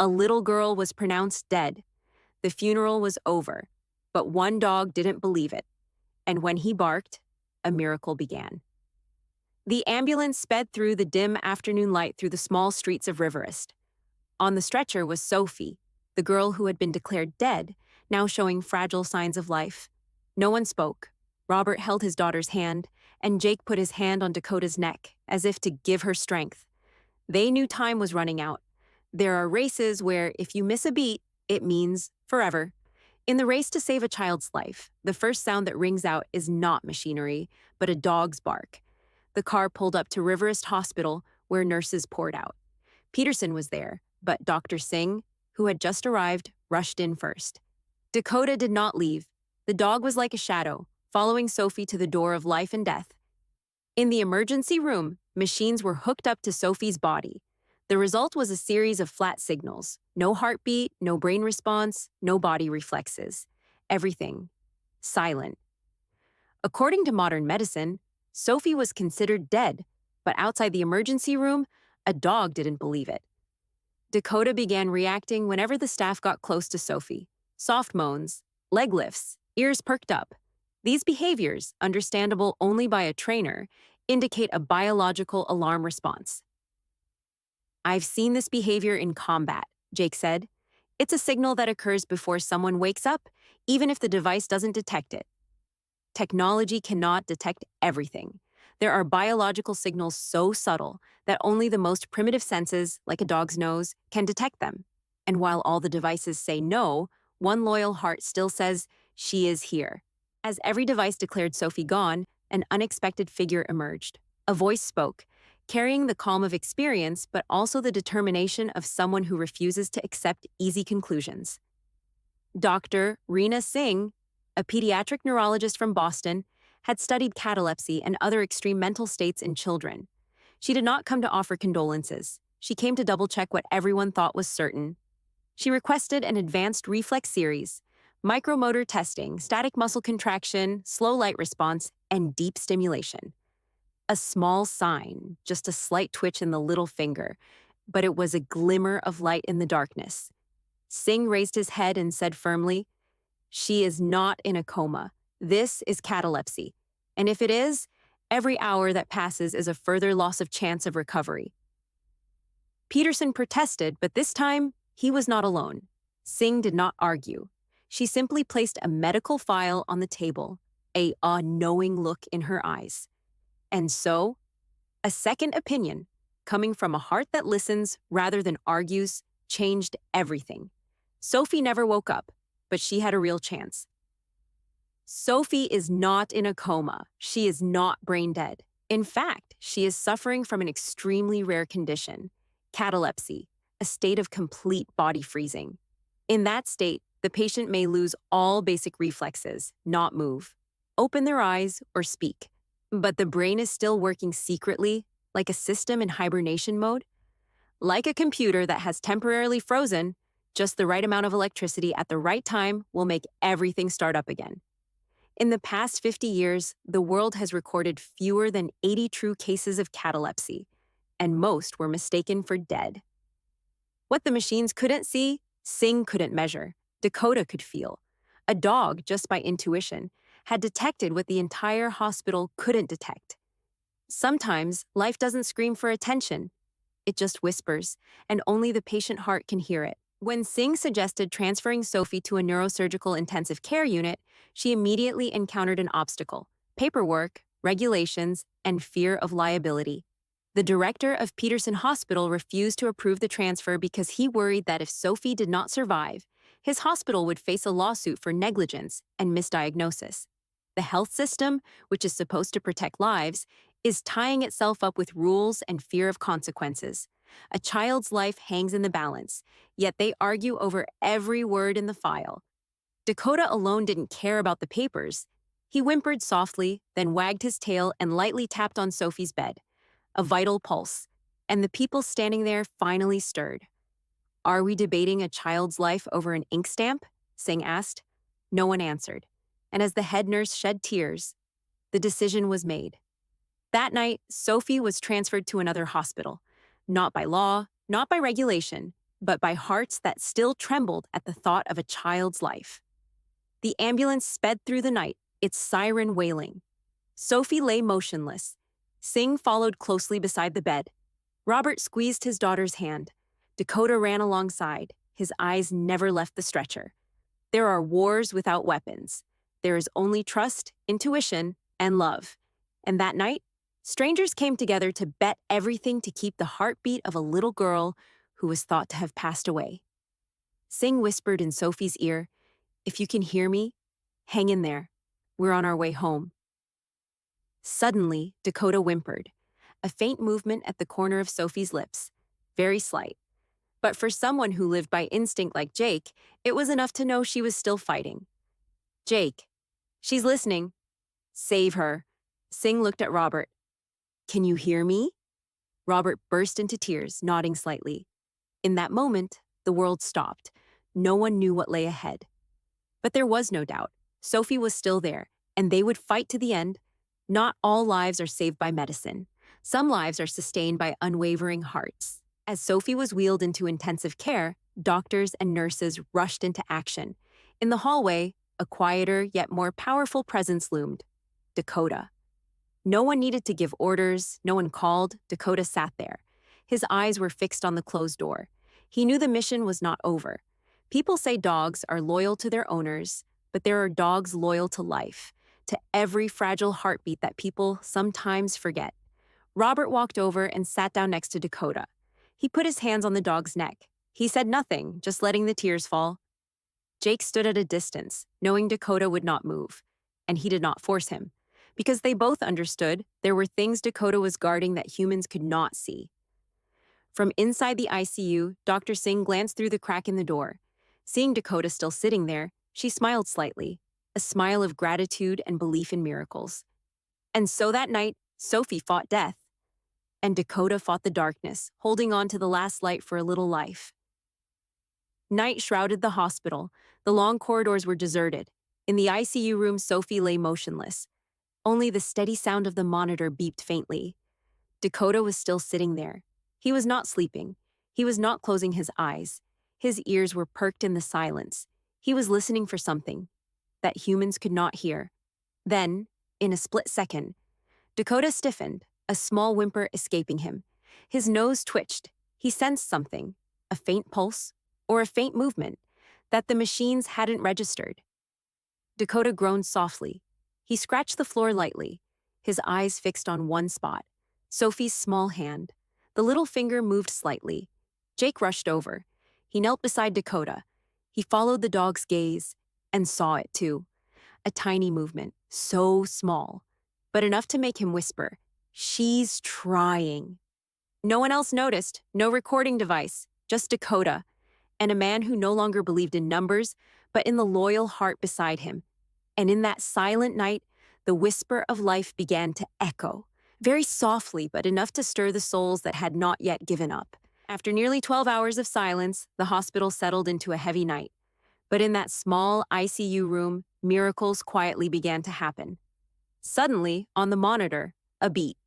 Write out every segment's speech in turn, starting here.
A little girl was pronounced dead. The funeral was over, but one dog didn't believe it, and when he barked, a miracle began. The ambulance sped through the dim afternoon light through the small streets of Riverist. On the stretcher was Sophie, the girl who had been declared dead, now showing fragile signs of life. No one spoke. Robert held his daughter's hand, and Jake put his hand on Dakota's neck, as if to give her strength. They knew time was running out. There are races where if you miss a beat, it means forever. In the race to save a child's life, the first sound that rings out is not machinery, but a dog's bark. The car pulled up to Riverist Hospital, where nurses poured out. Peterson was there, but Dr. Singh, who had just arrived, rushed in first. Dakota did not leave. The dog was like a shadow, following Sophie to the door of life and death. In the emergency room, machines were hooked up to Sophie's body. The result was a series of flat signals. No heartbeat, no brain response, no body reflexes. Everything. Silent. According to modern medicine, Sophie was considered dead, but outside the emergency room, a dog didn't believe it. Dakota began reacting whenever the staff got close to Sophie. Soft moans, leg lifts, ears perked up. These behaviors, understandable only by a trainer, indicate a biological alarm response. "I've seen this behavior in combat," Jake said. "It's a signal that occurs before someone wakes up, even if the device doesn't detect it." Technology cannot detect everything. There are biological signals so subtle that only the most primitive senses, like a dog's nose, can detect them. And while all the devices say no, one loyal heart still says, "She is here." As every device declared Sophie gone, an unexpected figure emerged. A voice spoke, carrying the calm of experience, but also the determination of someone who refuses to accept easy conclusions. Dr. Reena Singh, a pediatric neurologist from Boston, had studied catalepsy and other extreme mental states in children. She did not come to offer condolences. She came to double-check what everyone thought was certain. She requested an advanced reflex series, micromotor testing, static muscle contraction, slow light response, and deep stimulation. A small sign, just a slight twitch in the little finger, but it was a glimmer of light in the darkness. Singh raised his head and said firmly, "She is not in a coma. This is catalepsy. And if it is, every hour that passes is a further loss of chance of recovery." Peterson protested, but this time, he was not alone. Singh did not argue. She simply placed a medical file on the table, a knowing look in her eyes. And so, a second opinion, coming from a heart that listens rather than argues, changed everything. Sophie never woke up, but she had a real chance. Sophie is not in a coma. She is not brain dead. In fact, she is suffering from an extremely rare condition, catalepsy, a state of complete body freezing. In that state, the patient may lose all basic reflexes, not move, open their eyes, or speak. But the brain is still working secretly, like a system in hibernation mode. Like a computer that has temporarily frozen, just the right amount of electricity at the right time will make everything start up again. In the past 50 years, the world has recorded fewer than 80 true cases of catalepsy, and most were mistaken for dead. What the machines couldn't see, Singh couldn't measure, Dakota could feel. A dog, just by intuition, had detected what the entire hospital couldn't detect. Sometimes, life doesn't scream for attention. It just whispers, and only the patient heart can hear it. When Singh suggested transferring Sophie to a neurosurgical intensive care unit, she immediately encountered an obstacle: paperwork, regulations, and fear of liability. The director of Peterson Hospital refused to approve the transfer because he worried that if Sophie did not survive, his hospital would face a lawsuit for negligence and misdiagnosis. The health system, which is supposed to protect lives, is tying itself up with rules and fear of consequences. A child's life hangs in the balance, yet they argue over every word in the file. Dakota alone didn't care about the papers. He whimpered softly, then wagged his tail and lightly tapped on Sophie's bed. A vital pulse, and the people standing there finally stirred. "Are we debating a child's life over an ink stamp?" Singh asked. No one answered. And as the head nurse shed tears, the decision was made. That night, Sophie was transferred to another hospital. Not by law, not by regulation, but by hearts that still trembled at the thought of a child's life. The ambulance sped through the night, its siren wailing. Sophie lay motionless. Singh followed closely beside the bed. Robert squeezed his daughter's hand. Dakota ran alongside. His eyes never left the stretcher. There are wars without weapons. There is only trust, intuition, and love. And that night, strangers came together to bet everything to keep the heartbeat of a little girl who was thought to have passed away. Singh whispered in Sophie's ear, "If you can hear me, hang in there. We're on our way home." Suddenly, Dakota whimpered, a faint movement at the corner of Sophie's lips, very slight. But for someone who lived by instinct like Jake, it was enough to know she was still fighting. "Jake, she's listening. Save her." Singh looked at Robert. "Can you hear me?" Robert burst into tears, nodding slightly. In that moment, the world stopped. No one knew what lay ahead. But there was no doubt. Sophie was still there, and they would fight to the end. Not all lives are saved by medicine. Some lives are sustained by unwavering hearts. As Sophie was wheeled into intensive care, doctors and nurses rushed into action. In the hallway, a quieter yet more powerful presence loomed: Dakota. No one needed to give orders, no one called. Dakota sat there. His eyes were fixed on the closed door. He knew the mission was not over. People say dogs are loyal to their owners, but there are dogs loyal to life, to every fragile heartbeat that people sometimes forget. Robert walked over and sat down next to Dakota. He put his hands on the dog's neck. He said nothing, just letting the tears fall. Jake stood at a distance, knowing Dakota would not move, and he did not force him, because they both understood there were things Dakota was guarding that humans could not see. From inside the ICU, Dr. Singh glanced through the crack in the door. Seeing Dakota still sitting there, she smiled slightly, a smile of gratitude and belief in miracles. And so that night, Sophie fought death, and Dakota fought the darkness, holding on to the last light for a little life. Night shrouded the hospital. The long corridors were deserted. In the ICU room, Sophie lay motionless. Only the steady sound of the monitor beeped faintly. Dakota was still sitting there. He was not sleeping. He was not closing his eyes. His ears were perked in the silence. He was listening for something that humans could not hear. Then, in a split second, Dakota stiffened, a small whimper escaping him. His nose twitched. He sensed something, a faint pulse, or a faint movement, that the machines hadn't registered. Dakota groaned softly. He scratched the floor lightly, his eyes fixed on one spot, Sophie's small hand. The little finger moved slightly. Jake rushed over. He knelt beside Dakota. He followed the dog's gaze and saw it too. A tiny movement, so small, but enough to make him whisper, "She's trying." No one else noticed, no recording device, just Dakota, and a man who no longer believed in numbers, but in the loyal heart beside him. And in that silent night, the whisper of life began to echo, very softly, but enough to stir the souls that had not yet given up. After nearly 12 hours of silence, the hospital settled into a heavy night. But in that small ICU room, miracles quietly began to happen. Suddenly, on the monitor, a beat.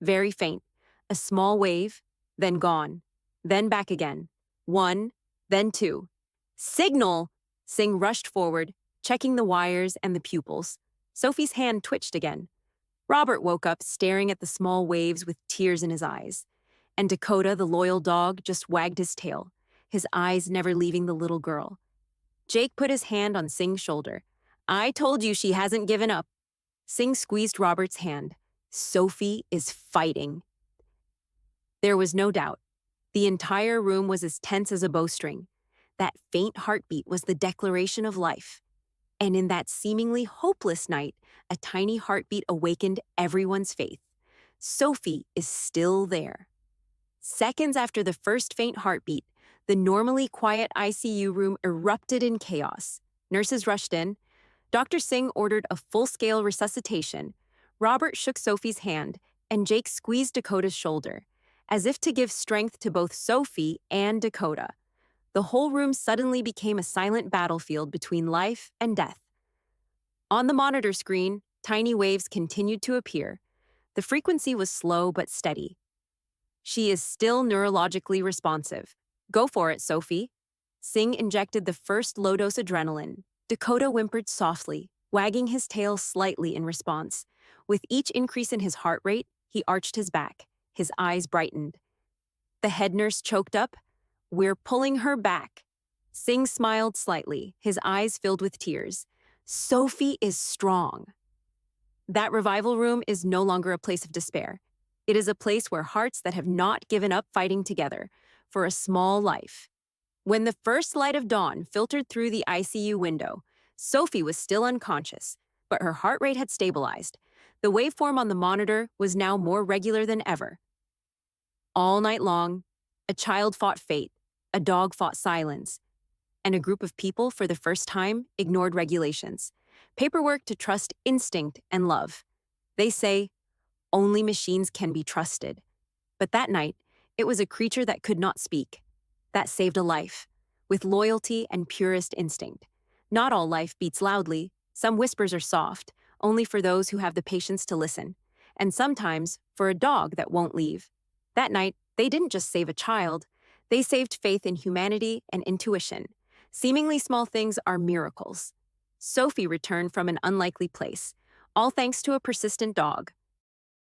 Very faint. A small wave, then gone. Then back again. 1, then 2. "Signal!" Singh rushed forward, checking the wires and the pupils. Sophie's hand twitched again. Robert woke up, staring at the small waves with tears in his eyes. And Dakota, the loyal dog, just wagged his tail, his eyes never leaving the little girl. Jake put his hand on Singh's shoulder. "I told you she hasn't given up." Singh squeezed Robert's hand. "Sophie is fighting." There was no doubt. The entire room was as tense as a bowstring. That faint heartbeat was the declaration of life. And in that seemingly hopeless night, a tiny heartbeat awakened everyone's faith. Sophie is still there. Seconds after the first faint heartbeat, the normally quiet ICU room erupted in chaos. Nurses rushed in. Dr. Singh ordered a full-scale resuscitation. Robert shook Sophie's hand, and Jake squeezed Dakota's shoulder, as if to give strength to both Sophie and Dakota. The whole room suddenly became a silent battlefield between life and death. On the monitor screen, tiny waves continued to appear. The frequency was slow but steady. "She is still neurologically responsive." Go for it, Sophie. Singh injected the first low-dose adrenaline. Dakota whimpered softly, wagging his tail slightly in response. With each increase in his heart rate, he arched his back. His eyes brightened. The head nurse choked up. "We're pulling her back." Singh smiled slightly, his eyes filled with tears. "Sophie is strong." That revival room is no longer a place of despair. It is a place where hearts that have not given up fighting together for a small life. When the first light of dawn filtered through the ICU window, Sophie was still unconscious, but her heart rate had stabilized. The waveform on the monitor was now more regular than ever. All night long, a child fought fate, a dog fought silence, and a group of people, for the first time, ignored regulations. Paperwork to trust instinct and love. They say, only machines can be trusted. But that night, it was a creature that could not speak, that saved a life, with loyalty and purest instinct. Not all life beats loudly. Some whispers are soft, only for those who have the patience to listen, and sometimes for a dog that won't leave. That night, they didn't just save a child, they saved faith in humanity and intuition. Seemingly small things are miracles. Sophie returned from an unlikely place, all thanks to a persistent dog.